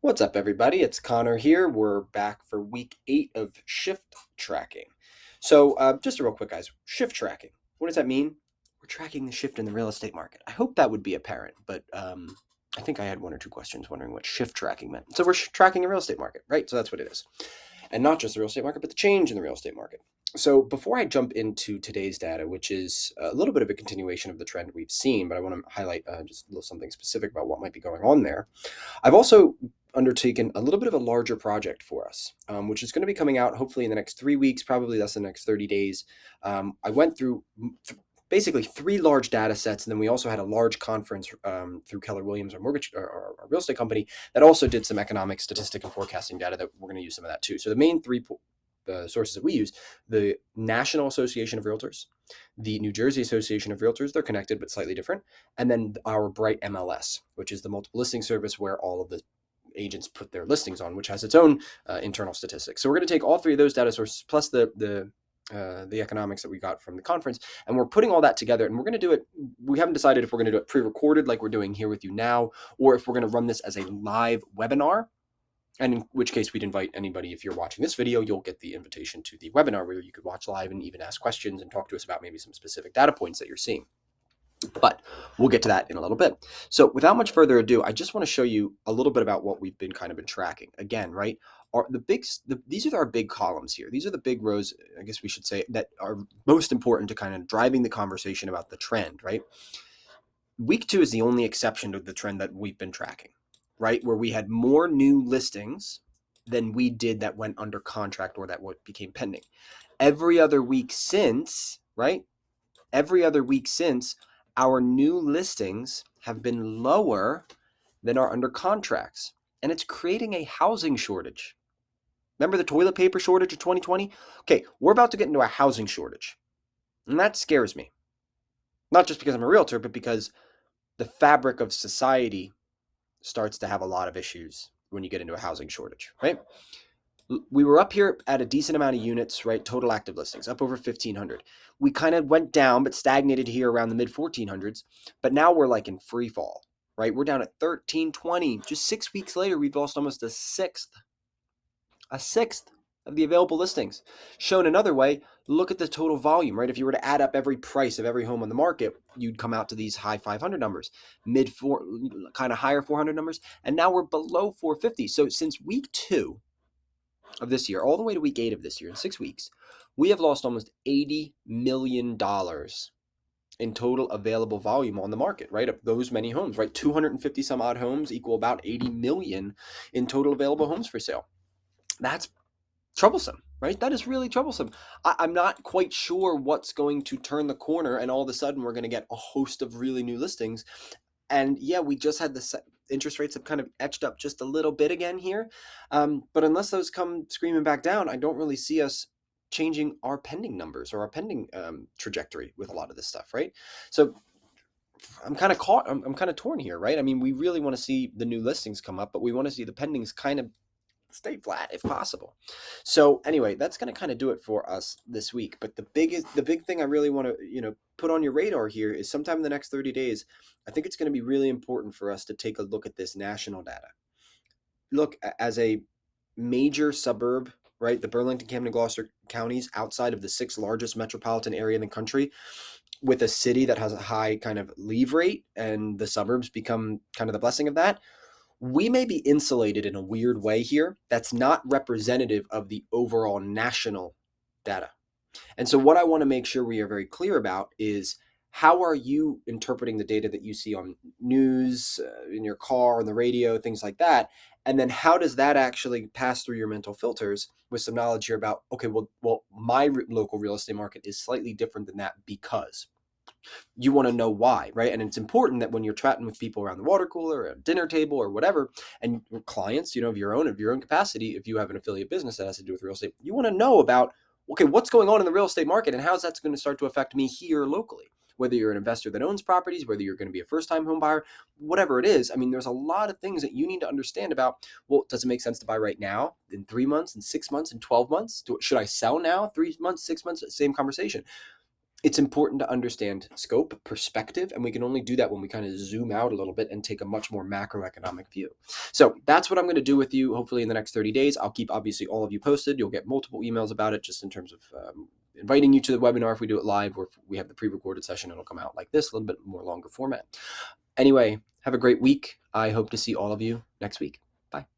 What's up, everybody? It's Connor here. We're back for week 8 of shift tracking. Just a real quick, guys. Shift tracking. What does that mean? We're tracking the shift in the real estate market. I hope that would be apparent, but I think I had one or two questions wondering what shift tracking meant. So we're tracking a real estate market, right? So that's what it is. And not just the real estate market, but the change in the real estate market. So before I jump into today's data, which is a little bit of a continuation of the trend we've seen, but I want to highlight just a little something specific about what might be going on there. I've also undertaken a little bit of a larger project for us, which is going to be coming out hopefully in the next 3 weeks, probably less than the next 30 days. I went through basically 3 large data sets, and then we also had a large conference through Keller Williams, our mortgage, our real estate company, that also did some economic, statistic, and forecasting data that we're going to use some of that too. So the main three sources that we use: the National Association of Realtors, the New Jersey Association of Realtors, they're connected but slightly different, and then our Bright MLS, which is the multiple listing service where all of the agents put their listings on, which has its own internal statistics. So we're going to take all 3 of those data sources plus the economics that we got from the conference, and we're putting all that together, and we're going to do it. We haven't decided if we're going to do it pre-recorded like we're doing here with you now, or if we're going to run this as a live webinar, and in which case we'd invite anybody. If you're watching this video, you'll get the invitation to the webinar where you could watch live and even ask questions and talk to us about maybe some specific data points that you're seeing. But we'll get to that in a little bit. So without much further ado, I just want to show you a little bit about what we've been tracking. Again, right? These are our big columns here. These are the big rows, I guess we should say, that are most important to kind of driving the conversation about the trend, right? Week 2 is the only exception to the trend that we've been tracking, right? Where we had more new listings than we did that went under contract or that became pending. Every other week since, right? Every other week since, our new listings have been lower than our under contracts, and it's creating a housing shortage. Remember the toilet paper shortage of 2020? Okay, we're about to get into a housing shortage, and that scares me. Not just because I'm a realtor, but because the fabric of society starts to have a lot of issues when you get into a housing shortage, right? We were up here at a decent amount of units, right? Total active listings, up over 1,500. We kind of went down, but stagnated here around the mid 1,400s. But now we're like in free fall, right? We're down at 1,320. Just 6 weeks later, we've lost almost a sixth of the available listings. Shown another way, look at the total volume, right? If you were to add up every price of every home on the market, you'd come out to these high 500 numbers, kind of higher 400 numbers, and now we're below 450. So since week 2 of this year, all the way to week 8 of this year, in 6 weeks, we have lost almost $80 million in total available volume on the market, right? Of those many homes, right? 250 some odd homes equal about 80 million in total available homes for sale. That's troublesome, right? That is really troublesome. I'm not quite sure what's going to turn the corner and all of a sudden we're going to get a host of really new listings. And yeah, we just had the interest rates have kind of etched up just a little bit again here. But unless those come screaming back down, I don't really see us changing our pending numbers or our pending trajectory with a lot of this stuff, right? So I'm kind of caught. I'm kind of torn here, right? I mean, we really want to see the new listings come up, but we want to see the pendings kind of stay flat if possible. So anyway, that's going to kind of do it for us this week. But the big thing I really want to, put on your radar here is sometime in the next 30 days, I think it's going to be really important for us to take a look at this national data. Look, as a major suburb, right? The Burlington, Camden, Gloucester counties outside of the 6th largest metropolitan area in the country, with a city that has a high kind of leave rate and the suburbs become kind of the blessing of that, we may be insulated in a weird way here that's not representative of the overall national data. And so what I want to make sure we are very clear about is, how are you interpreting the data that you see on news, in your car, on the radio, things like that? And then how does that actually pass through your mental filters with some knowledge here about, okay, well, my local real estate market is slightly different than that because you want to know why, right? And it's important that when you're chatting with people around the water cooler or a dinner table or whatever, and clients, of your own capacity, if you have an affiliate business that has to do with real estate, you want to know about, okay, what's going on in the real estate market and how's that's going to start to affect me here locally? Whether you're an investor that owns properties, whether you're going to be a first-time home buyer, whatever it is. I mean, there's a lot of things that you need to understand about. Well, does it make sense to buy right now, in 3 months, in 6 months, in 12 months? Should I sell now, 3 months, 6 months? Same conversation. it's important to understand scope, perspective, and we can only do that when we kind of zoom out a little bit and take a much more macroeconomic view. So that's what I'm going to do with you hopefully in the next 30 days. I'll keep obviously all of you posted. You'll get multiple emails about it, just in terms of inviting you to the webinar if we do it live, or if we have the pre-recorded session, it'll come out like this, a little bit more longer format. Anyway, have a great week. I hope to see all of you next week. Bye.